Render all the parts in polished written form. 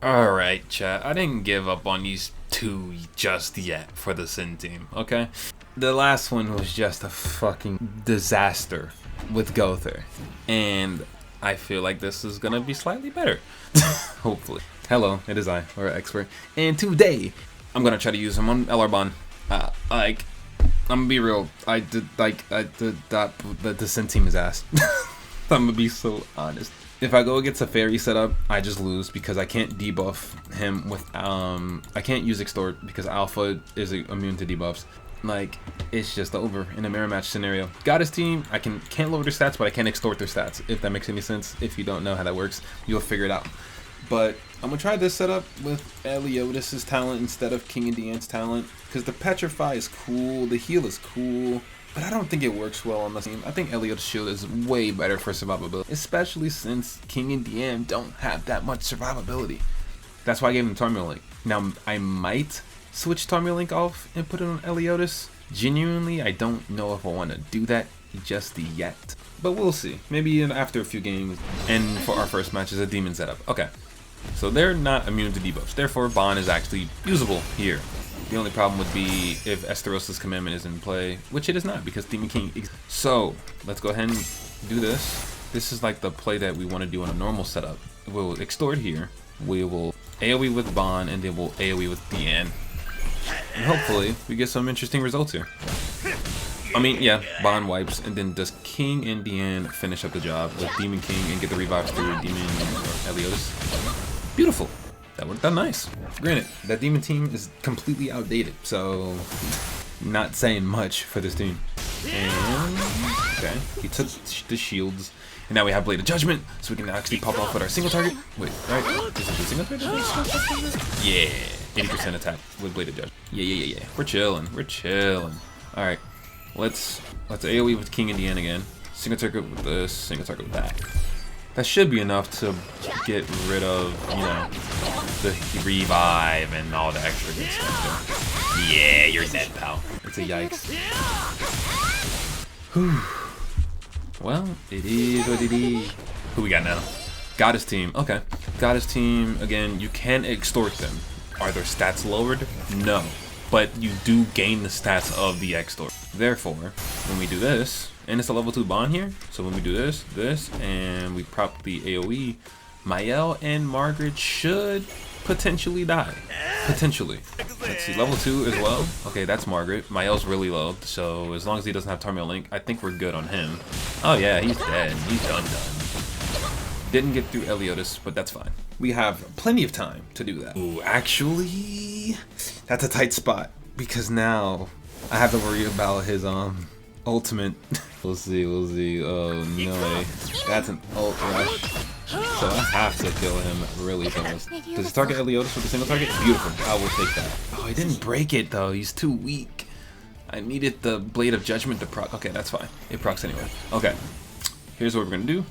Alright, chat. I didn't give up on these two just yet for the Sin team, okay? The last one was just a fucking disaster with Gother. And I feel like this is gonna be slightly better. Hopefully. Hello, it is I, or Expert. And today, I'm gonna try to use him on Elarbon. I'm gonna be real. The Sin team is ass. I'm gonna be so honest. If I go against a fairy setup, I just lose because I can't debuff him with I can't use extort because alpha is immune to debuffs. Like, it's just over in a mirror match scenario. Goddess team, I can't lower their stats, but I can extort their stats, if that makes any sense. If you don't know how that works, you'll figure it out. But I'm gonna try this setup with Eliotis' talent instead of King and Diane's talent, because the Petrify is cool, the heal is cool, but I don't think it works well on the team. I think Eliotis' shield is way better for survivability, especially since King and Diane don't have that much survivability. That's why I gave him Tarmiel Link. Now, I might switch Tarmiel Link off and put it on Eliotis. Genuinely, I don't know if I want to do that just yet, but we'll see. Maybe after a few games. And for our first match is a demon setup. Okay, so they're not immune to debuffs. Therefore, Bond is actually usable here. The only problem would be if Esteros' commandment is in play, which it is not because Demon King. So let's go ahead and do this. This is like the play that we want to do on a normal setup. We'll extort here. We will AoE with Bond, and then we'll AoE with Diane. And hopefully we get some interesting results here. I mean, yeah, Bond wipes, and then does King and Diane finish up the job with Demon King and get the revives through Demon Eliotis? Beautiful. That worked out nice. Granted, that demon team is completely outdated, so not saying much for this team. And okay, he took the shields, and now we have Blade of Judgment, so we can actually pop off with our single target. Wait, right? Is it the single target? Yeah, 80% attack with Blade of Judgment. Yeah. We're chilling. All right, let's AoE with King and Diane again. Single target with this, single target with that. That should be enough to get rid of, you know, the revive and all the extra good stuff there. Yeah, you're dead, pal. It's a yikes. Whew. Well, it is what it is. Who we got now? Goddess team. Okay. Goddess team, again, you can extort them. Are their stats lowered? No. But you do gain the stats of the extort. Therefore, when we do this, and it's a level 2 Bond here, so when we do this, and we prop the AoE, Mael and Margaret should potentially die. Potentially. Let's see, level 2 as well. Okay, that's Margaret. Mael's really low, so as long as he doesn't have Tarmiel Link, I think we're good on him. Oh yeah, he's dead. He's done. Didn't get through Eliotis, but that's fine. We have plenty of time to do that. Ooh, actually, that's a tight spot, because now I have to worry about his ultimate. We'll see. Oh no, that's an ult rush, so I have to kill him really fast. Does he target Eliotis with a single target? Beautiful, I will take that. Oh, he didn't break it though, he's too weak. I needed the Blade of Judgment to proc. Okay, that's fine, it procs anyway. Okay, here's what we're gonna do.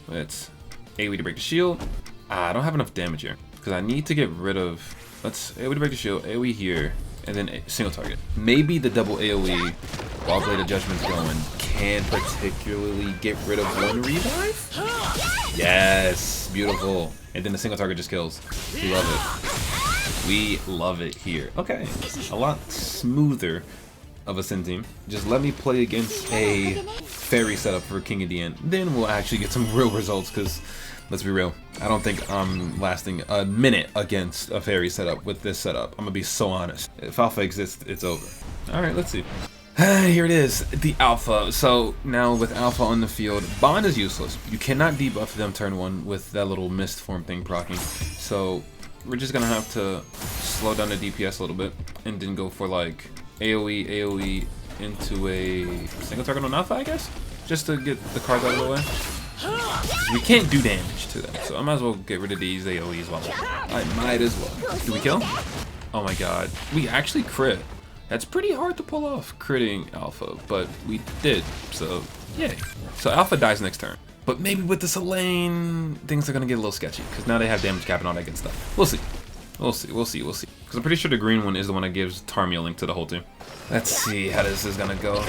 Let's AoE to break the shield. I don't have enough damage here because I need to get rid of, let's AoE to break the shield, AoE here, and then a single target. Maybe the double AoE while Blade of Judgment's going can particularly get rid of one revive? Yes, beautiful. And then the single target just kills. We love it. We love it here. Okay, a lot smoother of a Sin team. Just let me play against a fairy setup for King and Diane. Then we'll actually get some real results, because let's be real, I don't think I'm lasting a minute against a fairy setup with this setup. I'm gonna be so honest. If alpha exists, it's over. Alright, let's see. Here it is, the alpha. So now with alpha on the field, Bond is useless. You cannot debuff them turn 1 with that little mist form thing proccing. So we're just gonna have to slow down the DPS a little bit and then go for like AoE into a single target on alpha, I guess? Just to get the cards out of the way. We can't do damage to them, so I might as well get rid of these AoEs while I might as well. Do we kill? Oh my god. We actually crit. That's pretty hard to pull off, critting alpha, but we did, so yay. So alpha dies next turn. But maybe with the Selene, things are gonna get a little sketchy, because now they have damage cap and all that good stuff. We'll see. Because I'm pretty sure the green one is the one that gives Tarmiel Link to the whole team. Let's see how this is gonna go.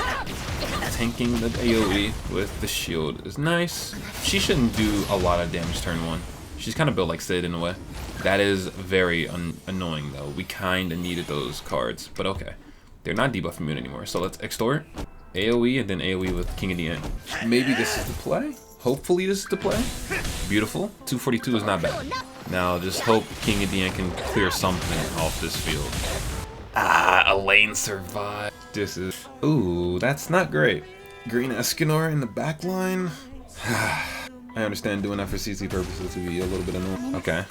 Tanking the AoE with the shield is nice. She shouldn't do a lot of damage turn 1. She's kind of built like Sid in a way. That is very annoying, though. We kind of needed those cards, but okay. They're not debuff immune anymore, so let's extort, AoE, and then AoE with King of Diane. Maybe this is the play? Hopefully this is the play. Beautiful. 242 is not bad. Now just hope King of Diane can clear something off this field. Ah, Elaine survived. This is... Ooh, that's not great. Green Escanor in the back line. I understand doing that for CC purposes would be a little bit annoying. Okay.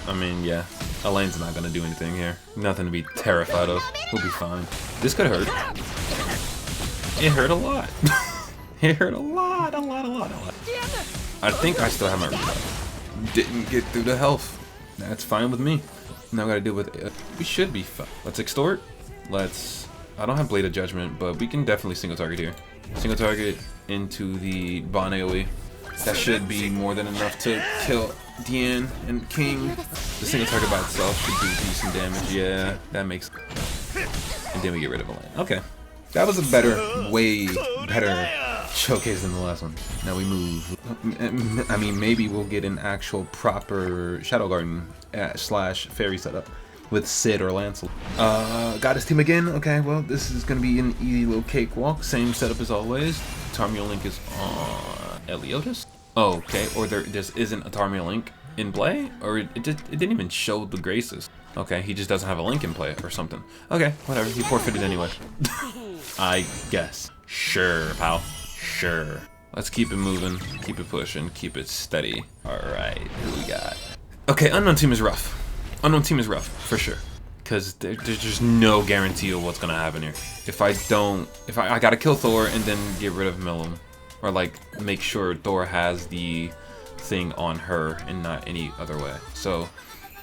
I mean, yeah. Elaine's not gonna do anything here. Nothing to be terrified of. We'll be fine. This could hurt. It hurt a lot. It hurt a lot. I think I still have my revive. Didn't get through the health. That's fine with me. Now I gotta deal with it. We should be fine. Let's extort. Let's... I don't have Blade of Judgment, but we can definitely single target here. Single target into the Bond AoE. That should be more than enough to kill Diane and King. The single target by itself should do decent damage. Yeah, that makes... And then we get rid of Elaine. Okay. That was a better, way better showcase than the last one. Now we move. I mean, maybe we'll get an actual proper Shadow Garden slash fairy setup with Sid or Lancel. Goddess team again. Okay, well, this is gonna be an easy little cakewalk. Same setup as always. Tarmiel Link is on Eliotis. Oh, okay, or there just isn't a Tarmiel Link in play, or it didn't even show the Graces. Okay, he just doesn't have a Link in play or something. Okay, whatever. He forfeited anyway. I guess. Sure, pal. Sure. Let's keep it moving, keep it pushing, keep it steady. Alright, who we got? Okay, Unknown Team is rough. Unknown Team is rough, for sure. Because there's just no guarantee of what's gonna happen here. If I gotta kill Thor and then get rid of Millum. Or like, make sure Thor has the thing on her and not any other way. So,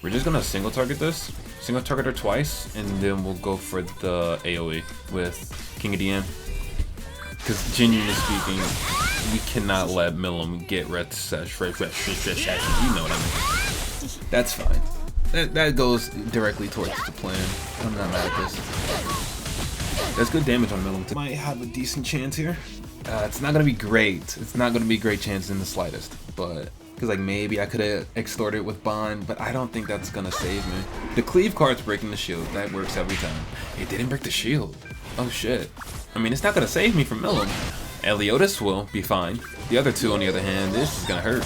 we're just gonna single target this. Single target her twice, and then we'll go for the AoE with King of Diane. Because genuinely speaking, we cannot let Millum get red sesh. You know what I mean. That's fine. That goes directly towards the plan. I'm not mad at this. That's good damage on Millum. Might have a decent chance here. It's not gonna be great. It's not gonna be a great chance in the slightest. But because like maybe I could have extorted with Bond, but I don't think that's gonna save me. The cleave card's breaking the shield. That works every time. It didn't break the shield. Oh shit. I mean, it's not gonna save me from Millum. Eliotis will be fine. The other two, on the other hand, this is gonna hurt.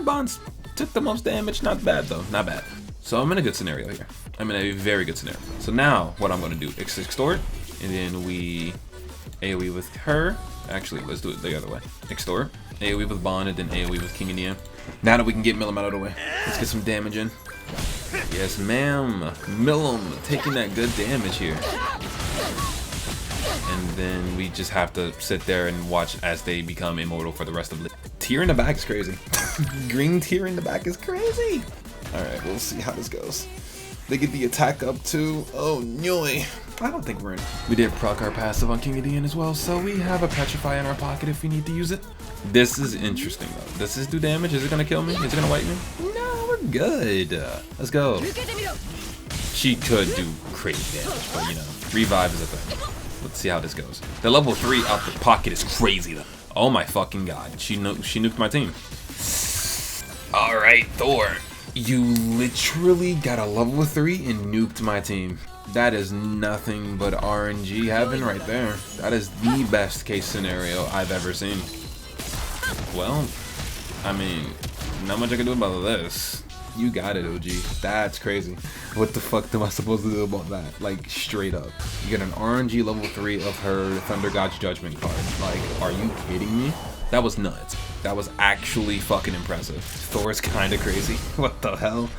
Bonds took the most damage. Not bad though. Not bad. So I'm in a good scenario here. I'm in a very good scenario. So now what I'm gonna do? Extort, and then we AoE with her. Actually, let's do it the other way. Extort, AoE with Bond, and then AoE with King of Diane. Now that we can get Millum out of the way, let's get some damage in. Yes, ma'am. Millum taking that good damage here. And then we just have to sit there and watch as they become immortal for the rest of the... Tear in the back is crazy. Green tear in the back is crazy. Alright, we'll see how this goes. They get the attack up too. Oh, noy. I don't think we're in. We did proc our passive on King of Diane as well, so we have a Petrify in our pocket if we need to use it. This is interesting though. Does this do damage? Is it gonna kill me? Is it gonna wipe me? No, we're good. Let's go. She could do crazy damage, but you know, revive is a thing. Let's see how this goes. The level 3 out the pocket is crazy though. Oh my fucking god. She nuked my team. Alright, Thor. You literally got a level 3 and nuked my team. That is nothing but RNG heaven right there. That is the best case scenario I've ever seen. Well, I mean, not much I can do about this. You got it, OG. That's crazy. What the fuck am I supposed to do about that? Like, straight up. You get an RNG level 3 of her Thunder God's Judgment card. Like, are you kidding me? That was nuts. That was actually fucking impressive. Thor's kinda crazy. What the hell?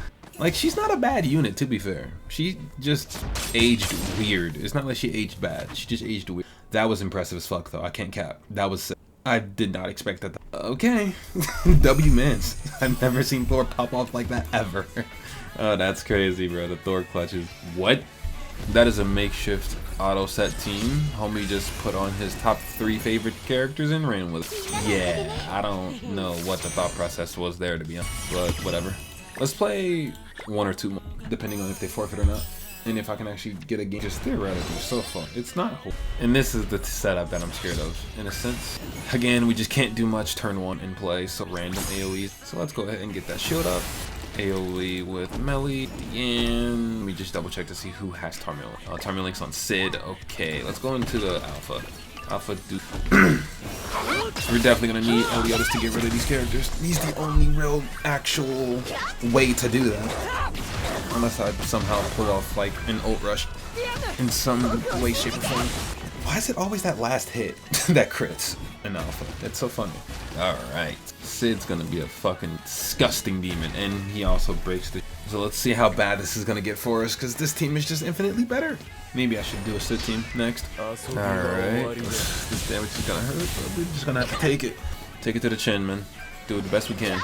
Like, she's not a bad unit, to be fair. She just aged weird. It's not like she aged bad. She just aged weird. That was impressive as fuck, though. I can't cap. That was sick. I did not expect that. Okay. W mans. I've never seen Thor pop off like that ever. Oh, that's crazy, bro. The Thor clutches. What? That is a makeshift auto set team. Homie just put on his top 3 favorite characters and ran with it. Yeah, I don't know what the thought process was there, to be honest. But whatever. Let's play 1 or 2 more, depending on if they forfeit or not. And if I can actually get a game, just theoretically, so far. It's not whole. And this is the setup that I'm scared of, in a sense. Again, we just can't do much turn 1 in play, so random AoEs. So let's go ahead and get that shield up. AoE with Melly, and let me just double check to see who has Tarmil. Tarmillink's on Sid. Okay, let's go into the Alpha. Alpha do. We're definitely gonna need Eliotis to get rid of these characters. He's the only real actual way to do that. Unless I somehow pull off like an ult rush in some way, shape, or form. Why is it always that last hit that crits in Alpha? It's so funny. Alright. Sid's gonna be a fucking disgusting demon, and he also breaks the. So let's see how bad this is gonna get for us, because this team is just infinitely better. Maybe I should do a Sid team next. Alright. This damage is gonna hurt, but we're just gonna have to take it. Take it to the chin, man. Do it the best we can.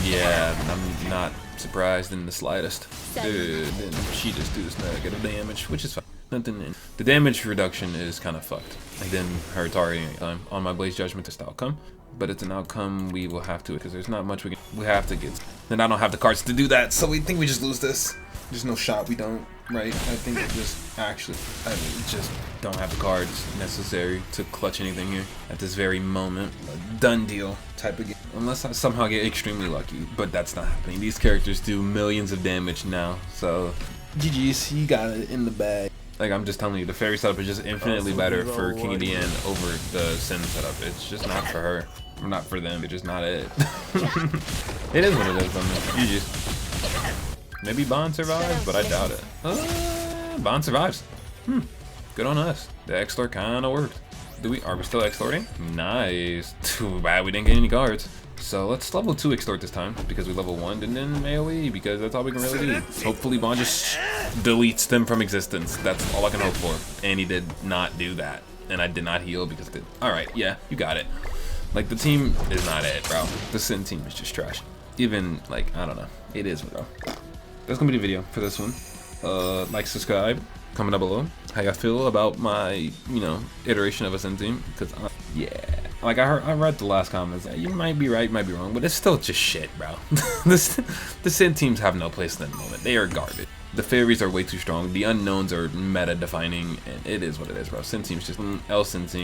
Yeah, I'm not surprised in the slightest. Dude, then she just do this negative damage, which is fine. Nothing. The damage reduction is kind of fucked. And then her targeting time on my Blaze Judgment is the outcome, but it's an outcome we will have to, because there's not much we have to get. Then I don't have the cards to do that, so we think we just lose this. There's no shot we don't, right? I think it just actually, I mean, just don't have the cards necessary to clutch anything here at this very moment. A done deal type of game. Unless I somehow get extremely lucky, but that's not happening. These characters do millions of damage now, so GG's, he got it in the bag. Like, I'm just telling you, the fairy setup is just infinitely better for King of Diane over the Sin setup. It's just not for her. Or not for them. It's just not it. It is what it is, though, man. GG's. Maybe Bond survives, but I doubt it. Bond survives. Good on us. The X-Lord kind of worked. Are we still extorting? Nice. Too bad we didn't get any cards. So let's level 2 extort this time, because we level 1 and then AoE, because that's all we can really do. Hopefully Bond just deletes them from existence. That's all I can hope for. And he did not do that. And I did not heal because it did. Alright, yeah, you got it. Like, the team is not it, bro. The Sin team is just trash. Even, like, I don't know. It is, bro. That's gonna be the video for this one. Like, subscribe, comment down below how y'all feel about my, you know, iteration of a Sin team. Because, yeah. Like, I read the last comments. You might be right, might be wrong, but it's still just shit, bro. The Sin teams have no place in the moment. They are garbage. The fairies are way too strong. The unknowns are meta-defining, and it is what it is, bro. Sin team's just Sin team.